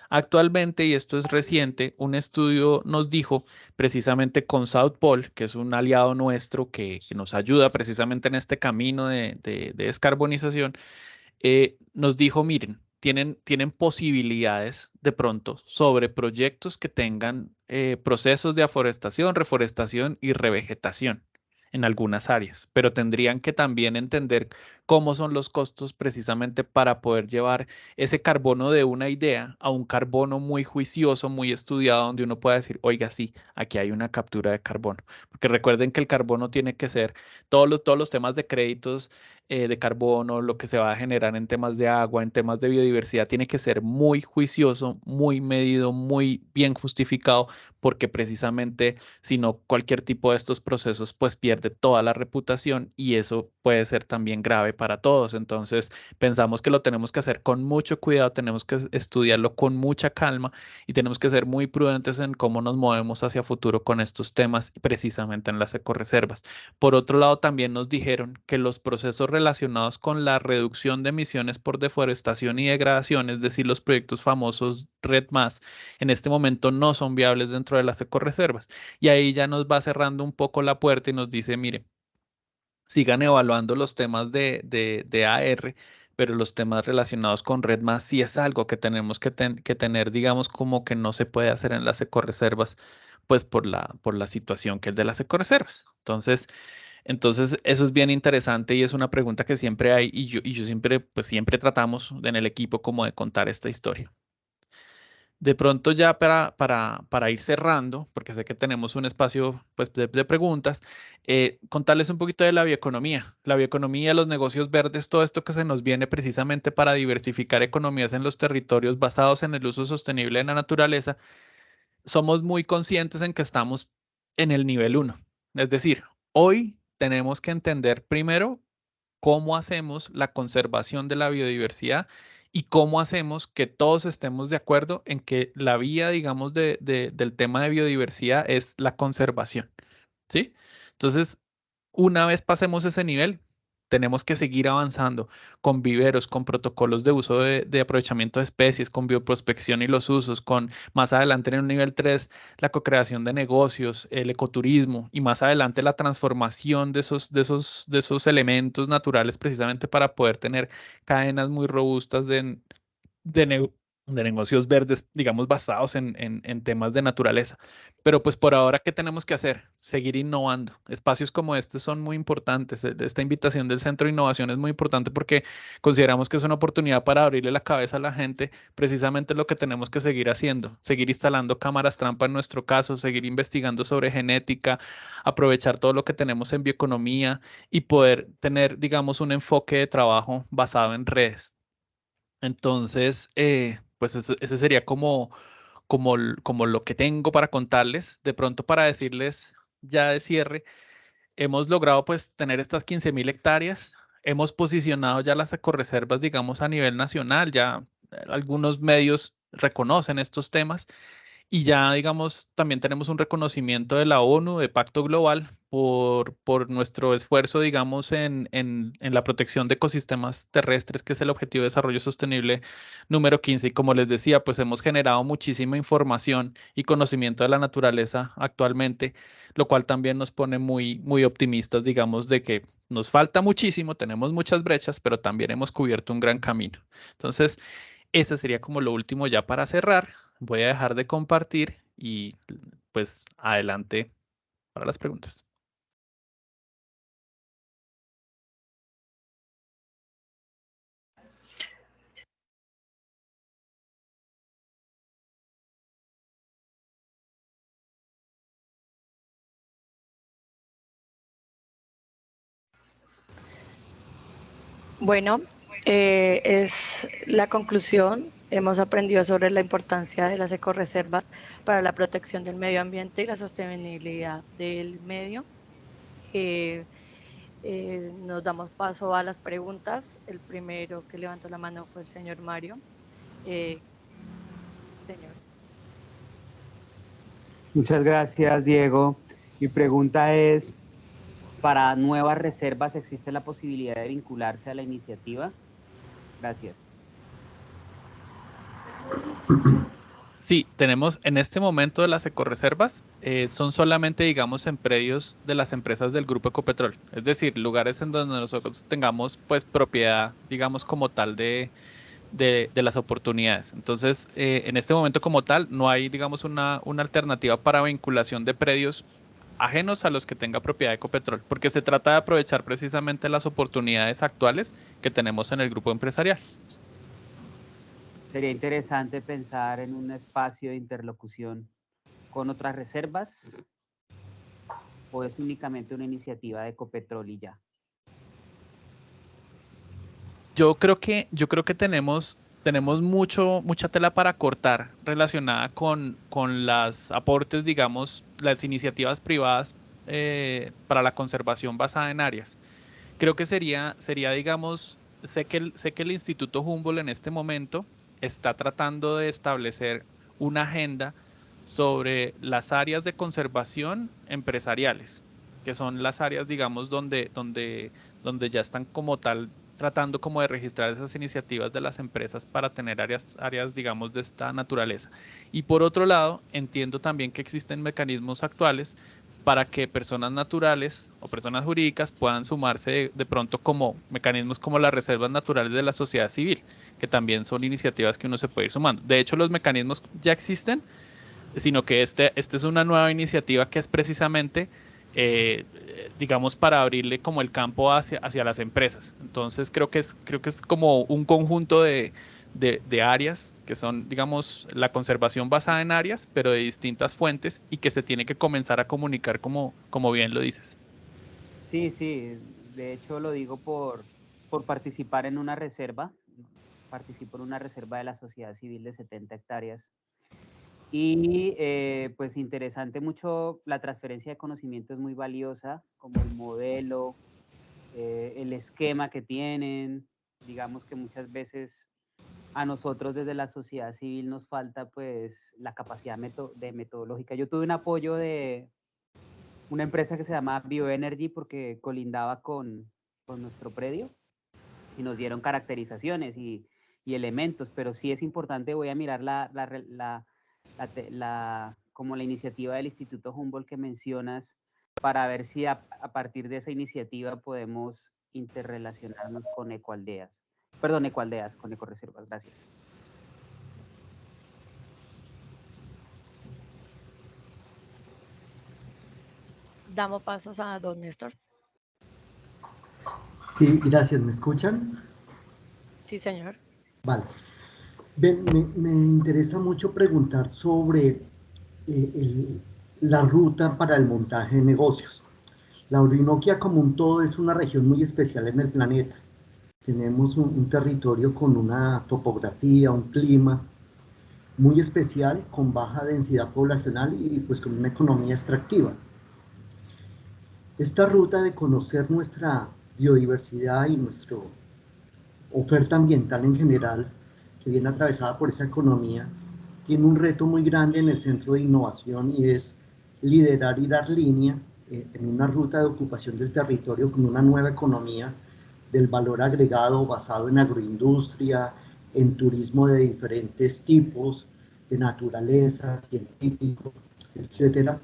Speaker 1: Actualmente, y esto es reciente, un estudio nos dijo precisamente con South Pole, que es un aliado nuestro que nos ayuda precisamente en este camino de descarbonización, nos dijo, miren, tienen posibilidades de pronto sobre proyectos que tengan procesos de aforestación, reforestación y revegetación en algunas áreas, pero tendrían que también entender cómo son los costos precisamente para poder llevar ese carbono de una idea a un carbono muy juicioso, muy estudiado, donde uno pueda decir, oiga, sí, aquí hay una captura de carbono. Porque recuerden que el carbono tiene que ser todos los temas de créditos de carbono, lo que se va a generar en temas de agua, en temas de biodiversidad, tiene que ser muy juicioso, muy medido, muy bien justificado, porque precisamente si no, cualquier tipo de estos procesos pues pierde toda la reputación y eso puede ser también grave para todos. Entonces, pensamos que lo tenemos que hacer con mucho cuidado, tenemos que estudiarlo con mucha calma y tenemos que ser muy prudentes en cómo nos movemos hacia futuro con estos temas, precisamente en las ecorreservas. Por otro lado, también nos dijeron que los procesos relacionados con la reducción de emisiones por deforestación y degradación, es decir, los proyectos famosos RED+, en este momento no son viables dentro de las ecorreservas. Y ahí ya nos va cerrando un poco la puerta y nos dice, mire, sigan evaluando los temas de AR, pero los temas relacionados con Red Más sí es algo que tenemos que tener, digamos, como que no se puede hacer en las ecorreservas, pues por la situación que es de las ecorreservas. Entonces, eso es bien interesante y es una pregunta que siempre hay y yo siempre, pues siempre tratamos en el equipo como de contar esta historia. De pronto ya para ir cerrando, porque sé que tenemos un espacio pues, de preguntas, contarles un poquito de la bioeconomía, los negocios verdes, todo esto que se nos viene precisamente para diversificar economías en los territorios basados en el uso sostenible de la naturaleza. Somos muy conscientes en que estamos en el nivel 1. Es decir, hoy tenemos que entender primero cómo hacemos la conservación de la biodiversidad y cómo hacemos que todos estemos de acuerdo en que la vía, digamos, del tema de biodiversidad es la conservación, ¿sí? Entonces, una vez pasemos ese nivel, tenemos que seguir avanzando con viveros, con protocolos de uso de aprovechamiento de especies, con bioprospección y los usos, con más adelante en un nivel 3 la co-creación de negocios, el ecoturismo y más adelante la transformación de esos elementos naturales precisamente para poder tener cadenas muy robustas de, ne- de negocios verdes, digamos, basados en temas de naturaleza. Pero pues por ahora, ¿qué tenemos que hacer? Seguir innovando. Espacios como este son muy importantes. Esta invitación del Centro de Innovación es muy importante porque consideramos que es una oportunidad para abrirle la cabeza a la gente, precisamente lo que tenemos que seguir haciendo, seguir instalando cámaras trampa en nuestro caso, seguir investigando sobre genética, aprovechar todo lo que tenemos en bioeconomía y poder tener, digamos, un enfoque de trabajo basado en redes. Entonces, pues ese sería como lo que tengo para contarles. De pronto, para decirles ya de cierre, hemos logrado pues tener estas 15.000 hectáreas. Hemos posicionado ya las ecorreservas, digamos, a nivel nacional. Ya algunos medios reconocen estos temas. Y ya, digamos, también tenemos un reconocimiento de la ONU, de Pacto Global, por nuestro esfuerzo, digamos, en la protección de ecosistemas terrestres, que es el Objetivo de Desarrollo Sostenible número 15. Y como les decía, pues hemos generado muchísima información y conocimiento de la naturaleza actualmente, lo cual también nos pone muy, muy optimistas, digamos, de que nos falta muchísimo, tenemos muchas brechas, pero también hemos cubierto un gran camino. Entonces, ese sería como lo último ya para cerrar. Voy a dejar de compartir y pues adelante para las preguntas.
Speaker 7: Bueno, es la conclusión. Hemos aprendido sobre la importancia de las ecorreservas para la protección del medio ambiente y la sostenibilidad del medio. Nos damos paso a las preguntas. El primero que levantó la mano fue el señor Mario. Señor.
Speaker 8: Muchas gracias, Diego. Mi pregunta es, ¿para nuevas reservas existe la posibilidad de vincularse a la iniciativa? Gracias.
Speaker 1: Sí, tenemos en este momento de las ecorreservas, son solamente, digamos, en predios de las empresas del Grupo Ecopetrol, es decir, lugares en donde nosotros tengamos, pues, propiedad, digamos, como tal de las oportunidades. Entonces, en este momento como tal, no hay, digamos, una alternativa para vinculación de predios ajenos a los que tenga propiedad de Ecopetrol, porque se trata de aprovechar precisamente las oportunidades actuales que tenemos en el grupo empresarial.
Speaker 8: Sería interesante pensar en un espacio de interlocución con otras reservas, ¿o es únicamente una iniciativa de Ecopetrol y ya?
Speaker 1: Yo creo que tenemos mucha tela para cortar relacionada con los aportes, digamos, las iniciativas privadas para la conservación basada en áreas. Creo que sería, digamos, sé que el Instituto Humboldt en este momento está tratando de establecer una agenda sobre las áreas de conservación empresariales, que son las áreas, digamos, donde ya están como tal tratando como de registrar esas iniciativas de las empresas para tener áreas, digamos, de esta naturaleza. Y por otro lado, entiendo también que existen mecanismos actuales para que personas naturales o personas jurídicas puedan sumarse de pronto como mecanismos como las reservas naturales de la sociedad civil, que también son iniciativas que uno se puede ir sumando. De hecho, los mecanismos ya existen, sino que este es una nueva iniciativa que es precisamente, digamos, para abrirle como el campo hacia las empresas. Entonces, creo que es como un conjunto de de áreas, que son, digamos, la conservación basada en áreas, pero de distintas fuentes y que se tiene que comenzar a comunicar como bien lo dices.
Speaker 8: Sí, sí, de hecho lo digo por participar en una reserva. Participo en una reserva de la sociedad civil de 70 hectáreas. Y pues interesante mucho, la transferencia de conocimiento es muy valiosa, como el modelo, el esquema que tienen. Digamos que muchas veces a nosotros desde la sociedad civil nos falta pues la capacidad de metodológica. Yo tuve un apoyo de una empresa que se llama Bioenergy porque colindaba con nuestro predio y nos dieron caracterizaciones y elementos, pero sí es importante, voy a mirar como la iniciativa del Instituto Humboldt que mencionas, para ver si a partir de esa iniciativa podemos interrelacionarnos con ecoaldeas, con ecoreservas. Gracias.
Speaker 7: Damos pasos a don Néstor.
Speaker 9: Sí, gracias. ¿Me escuchan?
Speaker 7: Sí, señor.
Speaker 9: Vale. Ven, me interesa mucho preguntar sobre la ruta para el montaje de negocios. La Orinoquia como un todo es una región muy especial en el planeta. Tenemos un territorio con una topografía, un clima muy especial, con baja densidad poblacional y pues con una economía extractiva. Esta ruta de conocer nuestra biodiversidad y nuestra oferta ambiental en general, que viene atravesada por esa economía, tiene un reto muy grande en el Centro de Innovación y es liderar y dar línea en una ruta de ocupación del territorio con una nueva economía del valor agregado basado en agroindustria, en turismo de diferentes tipos, de naturaleza, científico, etcétera.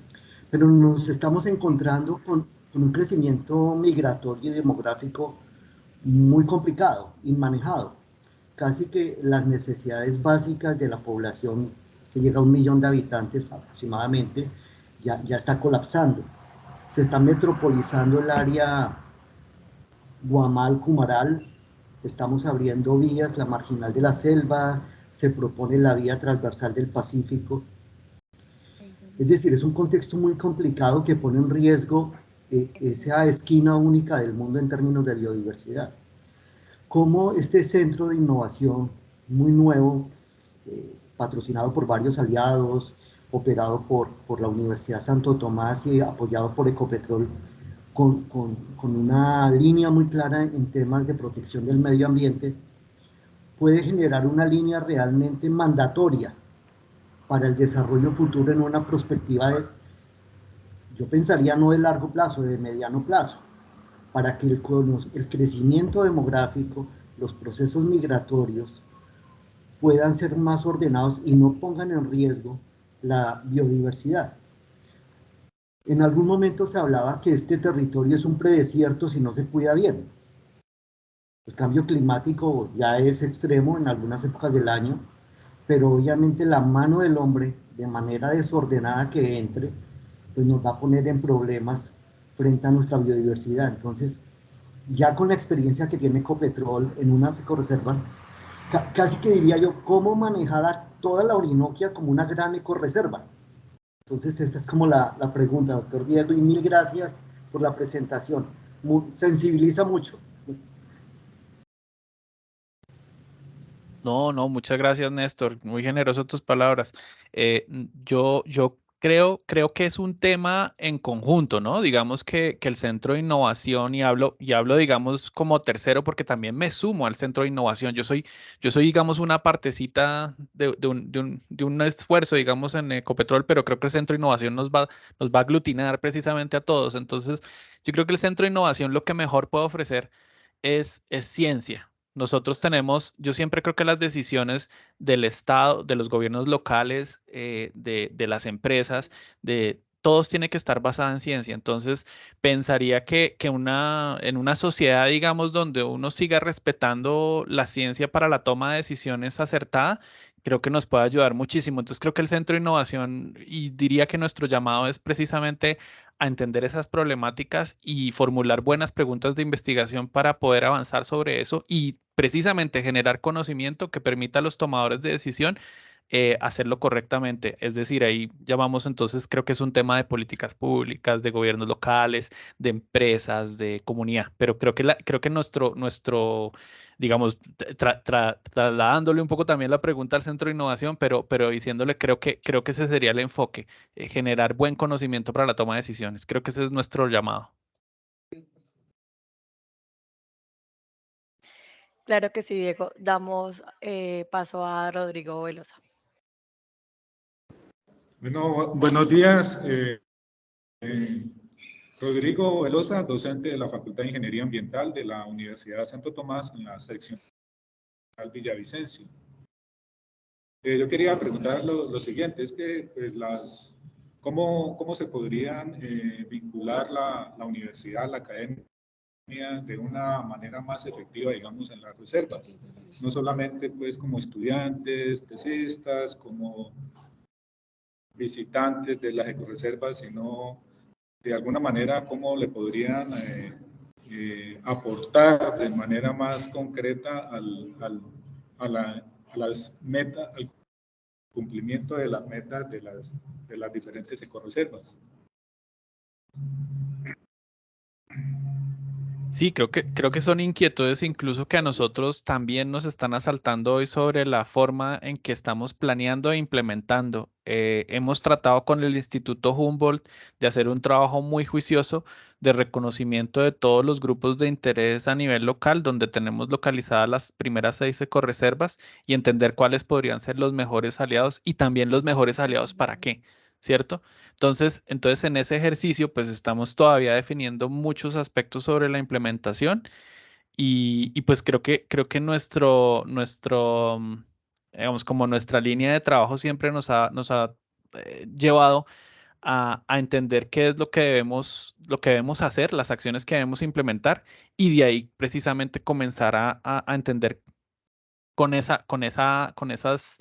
Speaker 9: Pero nos estamos encontrando con un crecimiento migratorio y demográfico muy complicado, inmanejado. Casi que las necesidades básicas de la población, que llega a 1 millón de habitantes aproximadamente, ya está colapsando. Se está metropolizando el área Guamal, Cumaral, estamos abriendo vías, la marginal de la selva, se propone la vía transversal del Pacífico. Es decir, es un contexto muy complicado que pone en riesgo esa esquina única del mundo en términos de biodiversidad. Cómo este centro de innovación muy nuevo, patrocinado por varios aliados, operado por la Universidad Santo Tomás y apoyado por Ecopetrol, con una línea muy clara en temas de protección del medio ambiente, puede generar una línea realmente mandatoria para el desarrollo futuro en una perspectiva yo pensaría no de largo plazo, de mediano plazo, para que el crecimiento demográfico, los procesos migratorios puedan ser más ordenados y no pongan en riesgo la biodiversidad. En algún momento se hablaba que este territorio es un predesierto si no se cuida bien. El cambio climático ya es extremo en algunas épocas del año, pero obviamente la mano del hombre, de manera desordenada que entre, pues nos va a poner en problemas frente a nuestra biodiversidad. Entonces, ya con la experiencia que tiene Ecopetrol en unas ecoreservas, casi que diría yo, ¿cómo manejar a toda la Orinoquia como una gran ecoreserva? Entonces, esa es como la pregunta, doctor Diego, y mil gracias por la presentación. Sensibiliza mucho.
Speaker 1: No, muchas gracias, Néstor. Muy generoso tus palabras. Yo creo que es un tema en conjunto, ¿no? Digamos que el Centro de Innovación, y hablo, digamos, como tercero, porque también me sumo al Centro de Innovación. Yo soy, digamos, una partecita de un esfuerzo, digamos, en Ecopetrol, pero creo que el Centro de Innovación nos va a aglutinar precisamente a todos. Entonces, yo creo que el Centro de Innovación lo que mejor puede ofrecer es ciencia. Nosotros tenemos, yo siempre creo que las decisiones del Estado, de los gobiernos locales, de las empresas, todos tiene que estar basada en ciencia. Entonces, pensaría que en una sociedad, digamos, donde uno siga respetando la ciencia para la toma de decisiones acertada, creo que nos puede ayudar muchísimo. Entonces, creo que el Centro de Innovación, y diría que nuestro llamado es precisamente a entender esas problemáticas y formular buenas preguntas de investigación para poder avanzar sobre eso y precisamente generar conocimiento que permita a los tomadores de decisión hacerlo correctamente. Es decir, ahí ya vamos, entonces creo que es un tema de políticas públicas, de gobiernos locales, de empresas, de comunidad, pero creo que nuestro digamos, trasladándole un poco también la pregunta al Centro de Innovación, pero diciéndole, creo que ese sería el enfoque, generar buen conocimiento para la toma de decisiones. Creo que ese es nuestro llamado.
Speaker 7: Claro que sí, Diego. Damos paso a Rodrigo Velosa.
Speaker 10: Bueno, buenos días. Rodrigo Velosa, docente de la Facultad de Ingeniería Ambiental de la Universidad Santo Tomás en la sección Villavicencio. Yo quería preguntar lo siguiente, es que pues, ¿cómo se podrían vincular la universidad, la academia, de una manera más efectiva, digamos, en las reservas? No solamente pues como estudiantes, tesistas, como visitantes de las ecoreservas, sino de alguna manera cómo le podrían aportar de manera más concreta a las metas, al cumplimiento de las metas de las diferentes ecoreservas.
Speaker 1: Sí, creo que son inquietudes incluso que a nosotros también nos están asaltando hoy sobre la forma en que estamos planeando e implementando. Hemos tratado con el Instituto Humboldt de hacer un trabajo muy juicioso de reconocimiento de todos los grupos de interés a nivel local, donde tenemos localizadas las primeras 6 ecoreservas y entender cuáles podrían ser los mejores aliados y también los mejores aliados para qué, ¿cierto? Entonces, en ese ejercicio, pues estamos todavía definiendo muchos aspectos sobre la implementación y pues creo que digamos, como nuestra línea de trabajo siempre nos ha llevado a entender qué es lo que debemos hacer, las acciones que debemos implementar y de ahí precisamente comenzar a entender con esas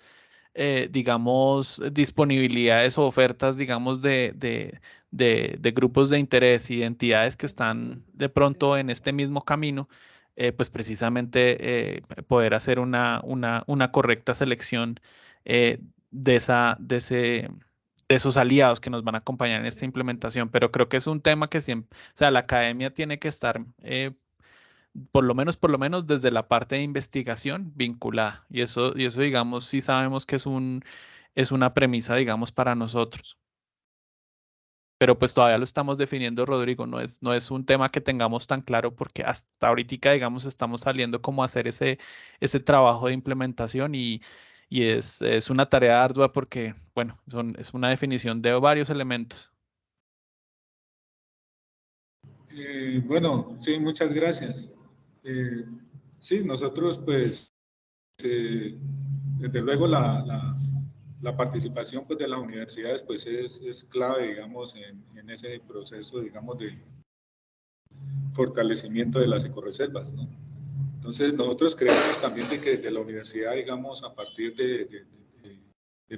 Speaker 1: digamos, disponibilidades o ofertas, digamos, de grupos de interés y de entidades que están de pronto en este mismo camino, pues precisamente poder hacer una correcta selección de esos aliados que nos van a acompañar en esta implementación. Pero creo que es un tema que siempre, o sea, la academia tiene que estar por lo menos desde la parte de investigación vinculada. Y eso, digamos, sí sabemos que es una premisa, digamos, para nosotros. Pero pues todavía lo estamos definiendo, Rodrigo. No es un tema que tengamos tan claro porque hasta ahorita, digamos, estamos saliendo como a hacer ese trabajo de implementación y es una tarea ardua porque, bueno, es una definición de varios elementos.
Speaker 10: Bueno, sí, muchas gracias. Sí, nosotros pues, desde luego la participación pues, de las universidades pues, es clave, digamos, en ese proceso, digamos, de fortalecimiento de las ecoreservas, ¿no? Entonces, nosotros creemos también de que desde la universidad, digamos, a partir de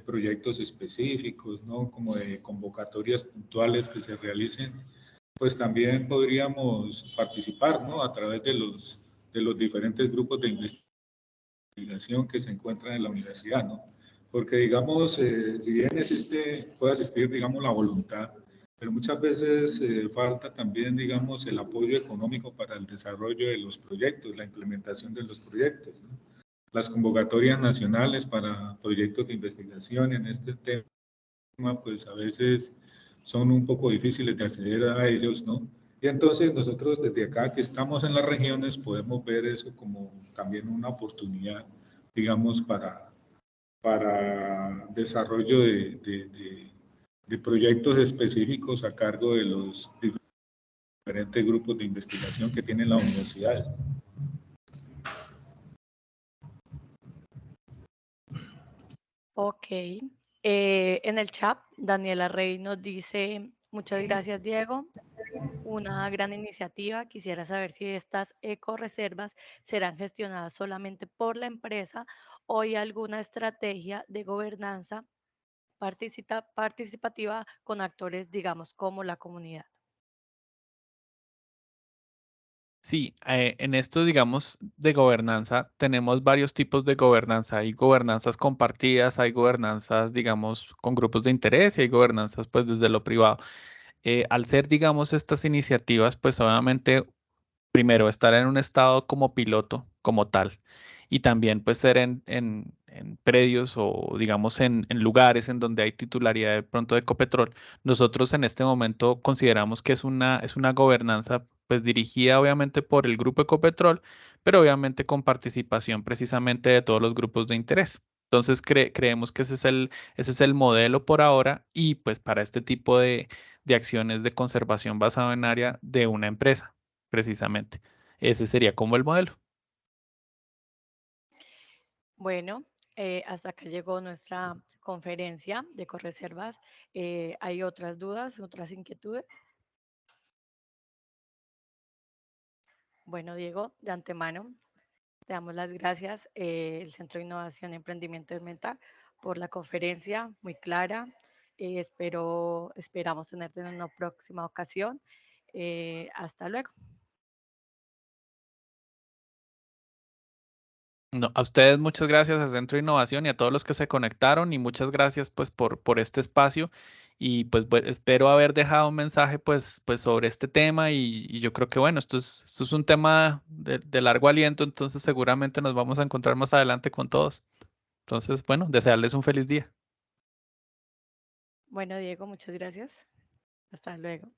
Speaker 10: proyectos específicos, ¿no? Como de convocatorias puntuales que se realicen, pues también podríamos participar, ¿no? A través de los diferentes grupos de investigación que se encuentran en la universidad, ¿no? Porque, digamos, si bien puede existir, digamos, la voluntad, pero muchas veces falta también, digamos, el apoyo económico para el desarrollo de los proyectos, la implementación de los proyectos, ¿no? Las convocatorias nacionales para proyectos de investigación en este tema, pues a veces son un poco difíciles de acceder a ellos, ¿no? Y entonces nosotros desde acá que estamos en las regiones podemos ver eso como también una oportunidad, digamos, para desarrollo de proyectos específicos a cargo de los diferentes grupos de investigación que tienen las universidades.
Speaker 7: Ok. En el chat, Daniela Rey nos dice, Muchas gracias, Diego. Una gran iniciativa. Quisiera saber si estas ecoreservas serán gestionadas solamente por la empresa o hay alguna estrategia de gobernanza participativa con actores, digamos, como la comunidad.
Speaker 1: Sí, en esto, digamos, de gobernanza, tenemos varios tipos de gobernanza. Hay gobernanzas compartidas, hay gobernanzas, digamos, con grupos de interés y hay gobernanzas, pues, desde lo privado. Al ser, digamos, estas iniciativas, pues, obviamente, primero, estar en un estado como piloto, como tal, y también, pues, ser en predios o, digamos, en lugares en donde hay titularidad de pronto de Ecopetrol. Nosotros en este momento consideramos que es una gobernanza pues dirigida obviamente por el grupo Ecopetrol, pero obviamente con participación precisamente de todos los grupos de interés. Entonces creemos que ese es el modelo por ahora y pues para este tipo de acciones de conservación basado en área de una empresa, precisamente. Ese sería como el modelo.
Speaker 7: Bueno, hasta acá llegó nuestra conferencia de Ecoreservas. ¿Hay otras dudas, otras inquietudes? Bueno, Diego, de antemano, te damos las gracias, el Centro de Innovación y Emprendimiento Mental, por la conferencia muy clara. Esperamos tenerte en una próxima ocasión. Hasta luego.
Speaker 1: No, a ustedes muchas gracias al Centro de Innovación y a todos los que se conectaron y muchas gracias pues por este espacio y pues espero haber dejado un mensaje pues sobre este tema y yo creo que bueno, esto es un tema de largo aliento, entonces seguramente nos vamos a encontrar más adelante con todos. Entonces, bueno, desearles un feliz día.
Speaker 7: Bueno, Diego, muchas gracias. Hasta luego.